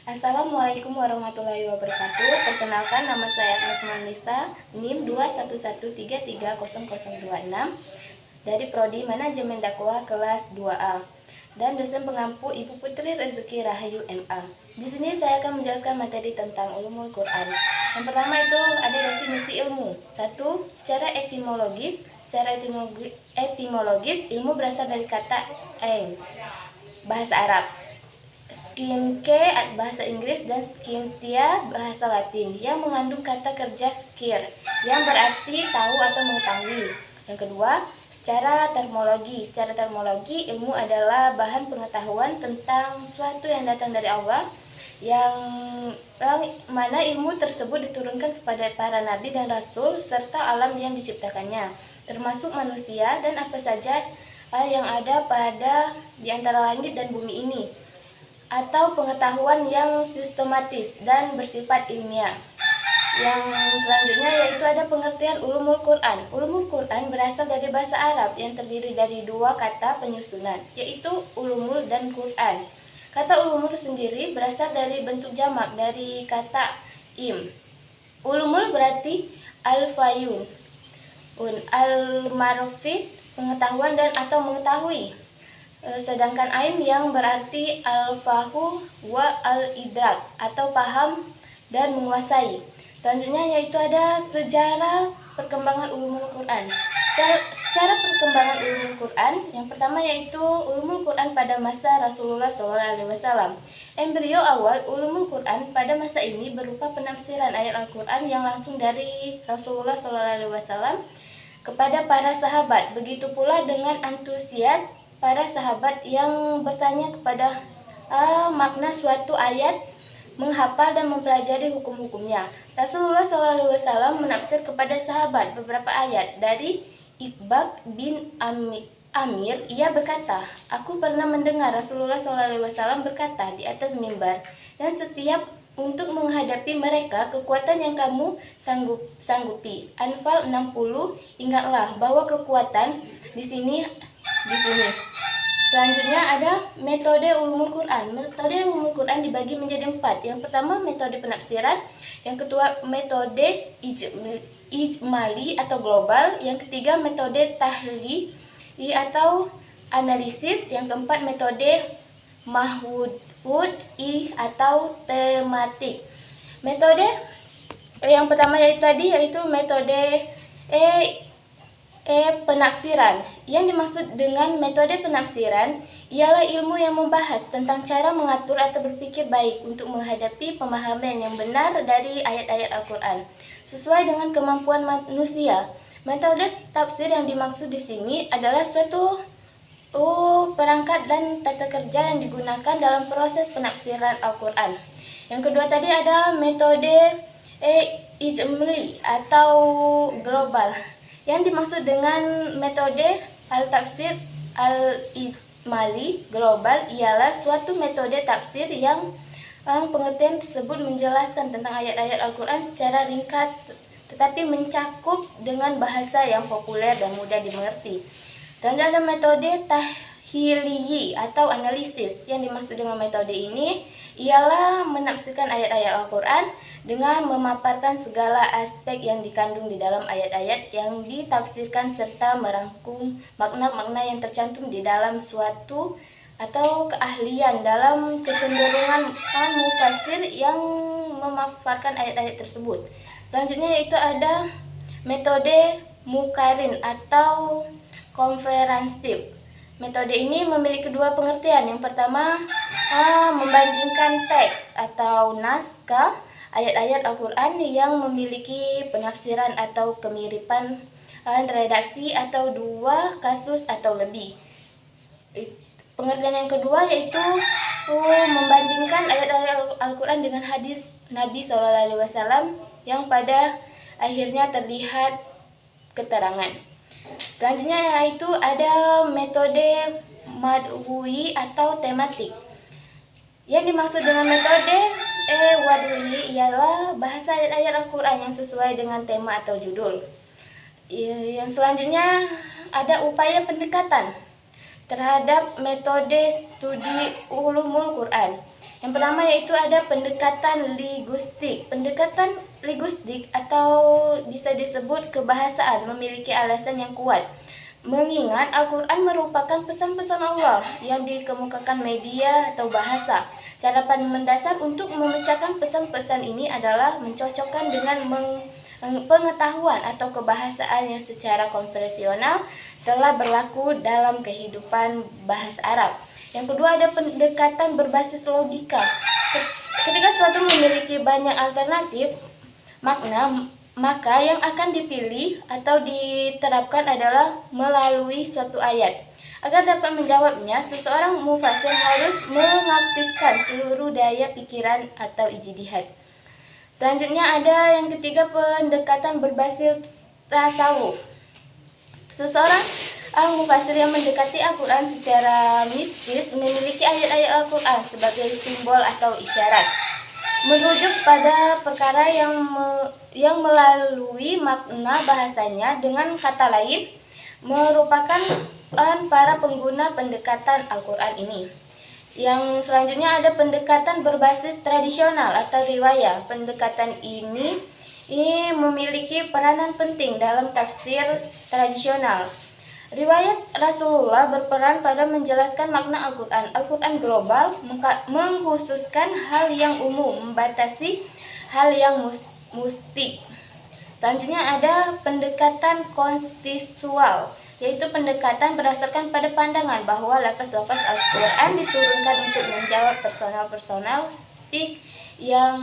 Assalamualaikum warahmatullahi wabarakatuh. Perkenalkan, nama saya Agnes Manlisa, NIM 211330026 dari Prodi Manajemen Dakwah kelas 2A dan dosen pengampu Ibu Putri Rezeki Rahayu MA. Di sini saya akan menjelaskan materi tentang ulumul Quran. Yang pertama itu ada definisi ilmu. 1. Secara etimologis. Secara etimologis, ilmu berasal dari kata ilm, bahasa Arab. Skinke bahasa Inggris dan skintia bahasa Latin yang mengandung kata kerja skir yang berarti tahu atau mengetahui. Yang kedua, secara termologi. Secara termologi, ilmu adalah bahan pengetahuan tentang suatu yang datang dari Allah, yang mana ilmu tersebut diturunkan kepada para nabi dan rasul serta alam yang diciptakannya, termasuk manusia dan apa saja yang ada pada di antara langit dan bumi ini, atau pengetahuan yang sistematis dan bersifat ilmiah. Yang selanjutnya yaitu ada pengertian ulumul Quran. Ulumul Quran berasal dari bahasa Arab yang terdiri dari dua kata penyusunan, yaitu ulumul dan Quran. Kata ulumul sendiri berasal dari bentuk jamak dari kata im. Ulumul berarti al-fayun, al-marufid, pengetahuan dan atau mengetahui. Sedangkan aim yang berarti al-fahu wa al-idrak atau paham dan menguasai. Selanjutnya yaitu ada sejarah perkembangan ulumul Quran. Secara perkembangan ulumul Quran, yang pertama yaitu ulumul Quran pada masa Rasulullah SAW. Embrio awal ulumul Quran pada masa ini berupa penafsiran ayat Al-Quran yang langsung dari Rasulullah SAW kepada para sahabat. Begitu pula dengan antusias para sahabat yang bertanya kepada makna suatu ayat, menghafal dan mempelajari hukum-hukumnya. Rasulullah SAW menafsir kepada sahabat beberapa ayat. Dari Iqbal bin Amir, ia berkata, "Aku pernah mendengar Rasulullah SAW berkata di atas mimbar, dan setiap untuk menghadapi mereka kekuatan yang kamu sanggupi." Anfal 60. Ingatlah bahwa kekuatan di sini. Selanjutnya ada metode ulumul Quran. Metode ulumul Quran dibagi menjadi 4. Yang pertama metode penafsiran, yang kedua metode ijmali atau global, yang ketiga metode tahlili atau analisis, yang keempat metode mahud'i atau tematik. Metode yang pertama yaitu metode penafsiran. Yang dimaksud dengan metode penafsiran ialah ilmu yang membahas tentang cara mengatur atau berpikir baik untuk menghadapi pemahaman yang benar dari ayat-ayat Al-Quran sesuai dengan kemampuan manusia. Metode tafsir yang dimaksud di sini adalah suatu perangkat dan tata kerja yang digunakan dalam proses penafsiran Al-Quran. Yang kedua tadi ada metode ijmali atau global. Yang dimaksud dengan metode al-tafsir al-ijmali global ialah suatu metode tafsir yang pengertian tersebut menjelaskan tentang ayat-ayat Al-Quran secara ringkas tetapi mencakup dengan bahasa yang populer dan mudah dimengerti. Selanjutnya ada metode tahlili atau analisis. Yang dimaksud dengan metode ini ialah menafsirkan ayat-ayat Al-Quran dengan memaparkan segala aspek yang dikandung di dalam ayat-ayat yang ditafsirkan serta merangkum makna-makna yang tercantum di dalam suatu atau keahlian dalam kecenderungan mufasir yang memaparkan ayat-ayat tersebut. Selanjutnya yaitu ada metode mukarin atau komprehensif. Metode ini memiliki dua pengertian. Yang pertama, membandingkan teks atau naskah ayat-ayat Al-Quran yang memiliki penafsiran atau kemiripan redaksi atau dua kasus atau lebih. Pengertian yang kedua yaitu membandingkan ayat-ayat Al-Quran dengan hadis Nabi SAW yang pada akhirnya terlihat keterangan. Selanjutnya yaitu ada metode mad'ui atau tematik. Yang dimaksud dengan metode wad'ui ialah bahasa ayat-ayat Al-Quran yang sesuai dengan tema atau judul. Yang selanjutnya ada upaya pendekatan terhadap metode studi ulumul Quran. Yang pertama yaitu ada pendekatan linguistik. Pendekatan linguistik atau bisa disebut kebahasaan memiliki alasan yang kuat. Mengingat Al-Quran merupakan pesan-pesan Allah yang dikemukakan media atau bahasa. Cara paling mendasar untuk memecahkan pesan-pesan ini adalah mencocokkan dengan pengetahuan atau kebahasaan yang secara konvensional telah berlaku dalam kehidupan bahasa Arab. Yang kedua ada pendekatan berbasis logika. Ketika suatu memiliki banyak alternatif makna, maka yang akan dipilih atau diterapkan adalah melalui suatu ayat. Agar dapat menjawabnya, seseorang mufasir harus mengaktifkan seluruh daya pikiran atau ijtihad. Selanjutnya ada yang ketiga, pendekatan berbasis tasawuf. Seseorang mufasir yang mendekati Al-Quran secara mistis memiliki ayat-ayat Al-Quran sebagai simbol atau isyarat, merujuk pada perkara yang melalui makna bahasanya. Dengan kata lain, merupakan para pengguna pendekatan Al-Quran ini. Yang selanjutnya ada pendekatan berbasis tradisional atau riwayah. Pendekatan ini memiliki peranan penting dalam tafsir tradisional. Riwayat Rasulullah berperan pada menjelaskan makna Al-Quran. Al-Quran global mengkhususkan hal yang umum, membatasi hal yang mustik. Selanjutnya ada pendekatan kontekstual, yaitu pendekatan berdasarkan pada pandangan bahwa lafaz-lafaz Al-Quran diturunkan untuk menjawab personal speak yang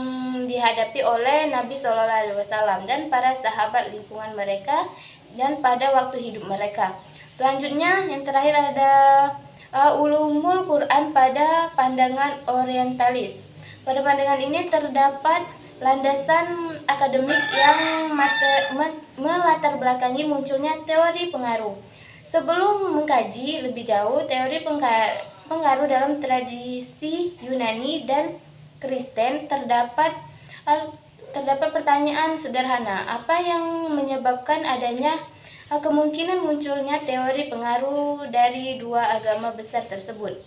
dihadapi oleh Nabi SAW dan para sahabat lingkungan mereka dan pada waktu hidup mereka. Selanjutnya yang terakhir ada ulumul Quran pada pandangan orientalis. Pada pandangan ini terdapat landasan akademik yang melatar belakangi munculnya teori pengaruh. Sebelum mengkaji lebih jauh teori pengaruh dalam tradisi Yunani dan Kristen, terdapat pertanyaan sederhana: apa yang menyebabkan adanya kemungkinan munculnya teori pengaruh dari dua agama besar tersebut?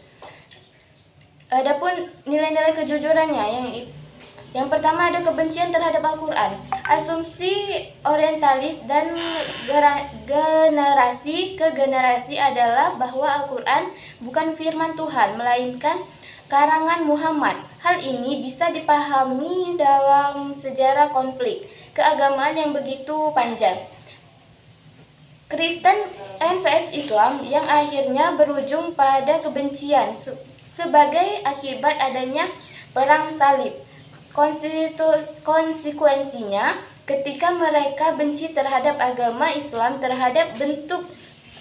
Adapun nilai-nilai kejujurannya, yang pertama ada kebencian terhadap Al-Quran. Asumsi orientalis dan generasi ke generasi adalah bahwa Al-Quran bukan firman Tuhan, melainkan karangan Muhammad. Hal ini bisa dipahami dalam sejarah konflik keagamaan yang begitu panjang Kristen vs Islam yang akhirnya berujung pada kebencian sebagai akibat adanya perang salib. Konsekuensinya, ketika mereka benci terhadap agama Islam, terhadap bentuk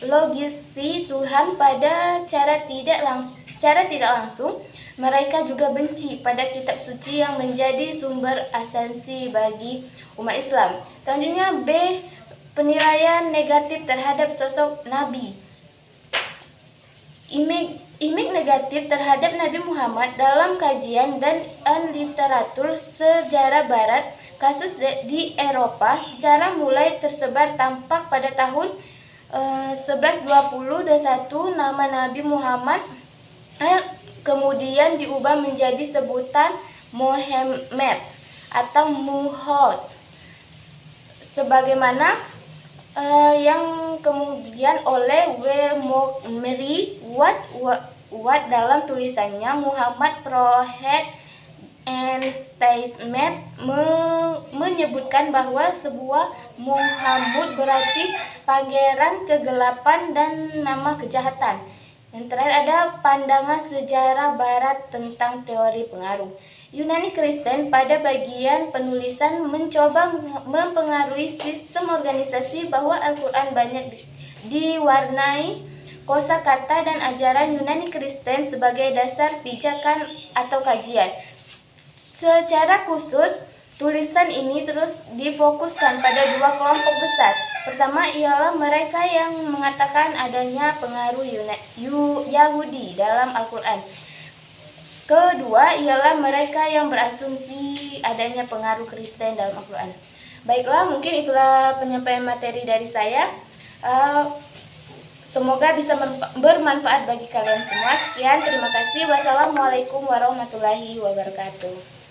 logisi Tuhan pada cara tidak langsung, mereka juga benci pada kitab suci yang menjadi sumber esensi bagi umat Islam. Selanjutnya B, penilaian negatif terhadap sosok Nabi. Image negatif terhadap Nabi Muhammad dalam kajian dan literatur sejarah barat, kasus di Eropa secara mulai tersebar tampak pada tahun 1120-21. Nama Nabi Muhammad kemudian diubah menjadi sebutan Mohammed atau Muhammad, sebagaimana yang kemudian oleh W. Montgomery Watt dalam tulisannya Muhammad Prophet and Statement menyebutkan bahwa sebuah Muhammad berarti pangeran kegelapan dan nama kejahatan. Yang terakhir ada pandangan sejarah barat tentang teori pengaruh. Yunani Kristen pada bagian penulisan mencoba mempengaruhi sistem organisasi bahwa Al-Quran banyak diwarnai kosakata dan ajaran Yunani Kristen sebagai dasar pijakan atau kajian. Secara khusus, tulisan ini terus difokuskan pada dua kelompok besar. Pertama ialah mereka yang mengatakan adanya pengaruh Yahudi dalam Al-Quran. Kedua ialah mereka yang berasumsi adanya pengaruh Kristen dalam Al-Quran. Baiklah, mungkin itulah penyampaian materi dari saya. Semoga bisa bermanfaat bagi kalian semua. Sekian, terima kasih. Wassalamualaikum warahmatullahi wabarakatuh.